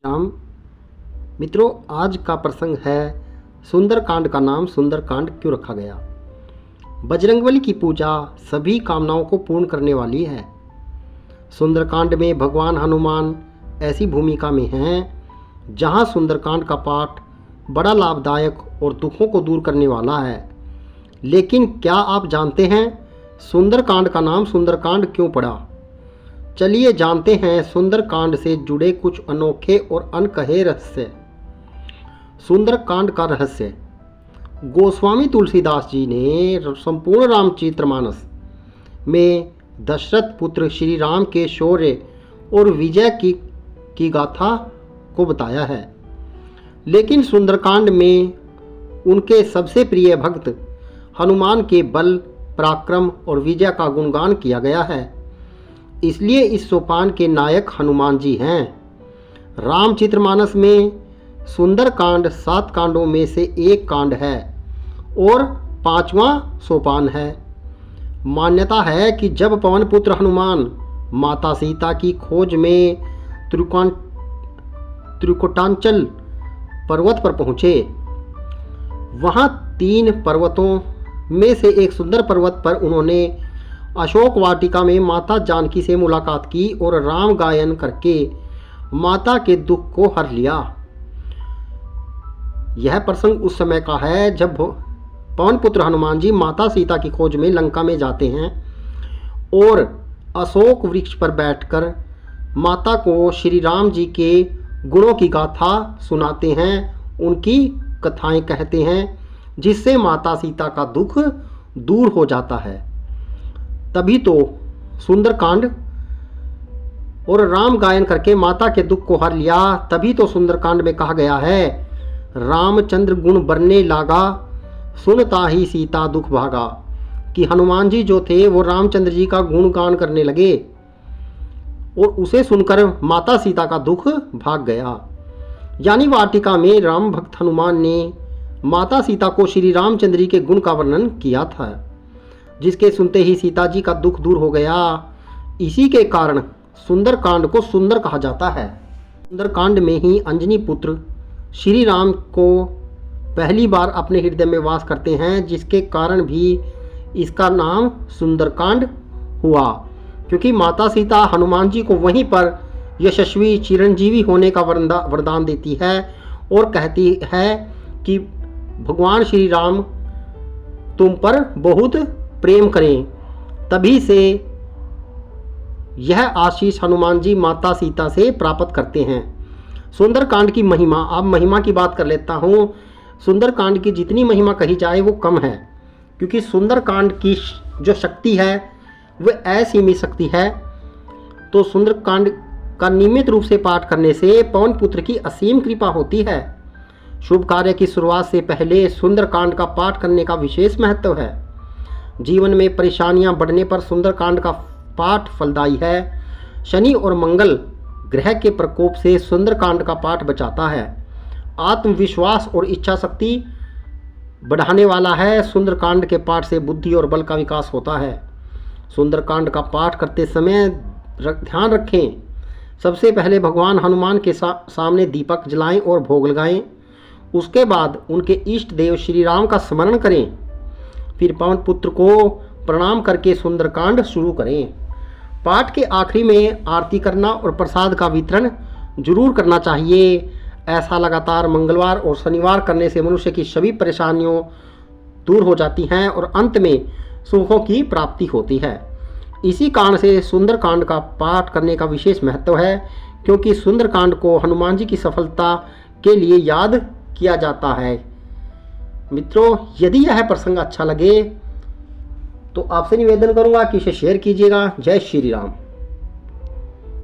राम मित्रों, आज का प्रसंग है सुंदरकांड का नाम सुंदरकांड क्यों रखा गया। बजरंगबली की पूजा सभी कामनाओं को पूर्ण करने वाली है। सुंदरकांड में भगवान हनुमान ऐसी भूमिका में हैं जहां सुंदरकांड का पाठ बड़ा लाभदायक और दुखों को दूर करने वाला है। लेकिन क्या आप जानते हैं सुंदरकांड का नाम सुंदरकांड क्यों पड़ा? चलिए जानते हैं सुंदरकांड से जुड़े कुछ अनोखे और अनकहे रहस्य। सुंदरकांड का रहस्य। गोस्वामी तुलसीदास जी ने संपूर्ण रामचरितमानस में दशरथ पुत्र श्री राम के शौर्य और विजय की गाथा को बताया है। लेकिन सुंदरकांड में उनके सबसे प्रिय भक्त हनुमान के बल, पराक्रम और विजय का गुणगान किया गया है। इसलिए इस सोपान के नायक हनुमान जी हैं। रामचरितमानस में सुंदरकांड 7 कांडों में से एक कांड है और 5वां सोपान है। मान्यता है कि जब पवन पुत्र हनुमान माता सीता की खोज में त्रिकुटांचल पर्वत पर पहुँचे, वहाँ 3 पर्वतों में से एक सुंदर पर्वत पर उन्होंने अशोक वाटिका में माता जानकी से मुलाकात की और राम गायन करके माता के दुख को हर लिया। यह प्रसंग उस समय का है जब पवन पुत्र हनुमान जी माता सीता की खोज में लंका में जाते हैं और अशोक वृक्ष पर बैठकर माता को श्री राम जी के गुणों की गाथा सुनाते हैं, उनकी कथाएं कहते हैं, जिससे माता सीता का दुख दूर हो जाता है। तभी तो सुंदरकांड और राम गायन करके माता के दुख को हर लिया। तभी तो सुंदरकांड में कहा गया है, रामचंद्र गुण बरने लागा, सुनता ही सीता दुख भागा। कि हनुमान जी जो थे वो रामचंद्र जी का गुणगान करने लगे और उसे सुनकर माता सीता का दुख भाग गया। यानी वाटिका में राम भक्त हनुमान ने माता सीता को श्री रामचंद्र जी के गुण का वर्णन किया था, जिसके सुनते ही सीता जी का दुख दूर हो गया। इसी के कारण सुंदरकांड को सुंदर कहा जाता है। सुंदरकांड में ही अंजनी पुत्र श्री राम को पहली बार अपने हृदय में वास करते हैं, जिसके कारण भी इसका नाम सुंदरकांड हुआ, क्योंकि माता सीता हनुमान जी को वहीं पर यशस्वी चिरंजीवी होने का वरदान देती है और कहती है कि भगवान श्री राम तुम पर बहुत प्रेम करें। तभी से यह आशीष हनुमान जी माता सीता से प्राप्त करते हैं। सुंदरकांड की महिमा, अब महिमा की बात कर लेता हूँ। सुंदरकांड की जितनी महिमा कही जाए वो कम है, क्योंकि सुंदरकांड की जो शक्ति है वह असीमित शक्ति है। तो सुंदरकांड का नियमित रूप से पाठ करने से पवन पुत्र की असीम कृपा होती है। शुभ कार्य की शुरुआत से पहले सुंदरकांड का पाठ करने का विशेष महत्व है। जीवन में परेशानियां बढ़ने पर सुंदरकांड का पाठ फलदायी है। शनि और मंगल ग्रह के प्रकोप से सुंदरकांड का पाठ बचाता है। आत्मविश्वास और इच्छा शक्ति बढ़ाने वाला है। सुंदरकांड के पाठ से बुद्धि और बल का विकास होता है। सुंदरकांड का पाठ करते समय ध्यान रखें, सबसे पहले भगवान हनुमान के सामने दीपक जलाएं और भोग लगाएं। उसके बाद उनके इष्ट देव श्री राम का स्मरण करें। फिर पवन पुत्र को प्रणाम करके सुंदरकांड शुरू करें। पाठ के आखिरी में आरती करना और प्रसाद का वितरण जरूर करना चाहिए। ऐसा लगातार मंगलवार और शनिवार करने से मनुष्य की सभी परेशानियों दूर हो जाती हैं और अंत में सुखों की प्राप्ति होती है। इसी कारण से सुंदरकांड का पाठ करने का विशेष महत्व है, क्योंकि सुंदरकांड को हनुमान जी की सफलता के लिए याद किया जाता है। मित्रों, यदि यह प्रसंग अच्छा लगे तो आपसे निवेदन करूंगा कि इसे शेयर कीजिएगा। जय श्री राम।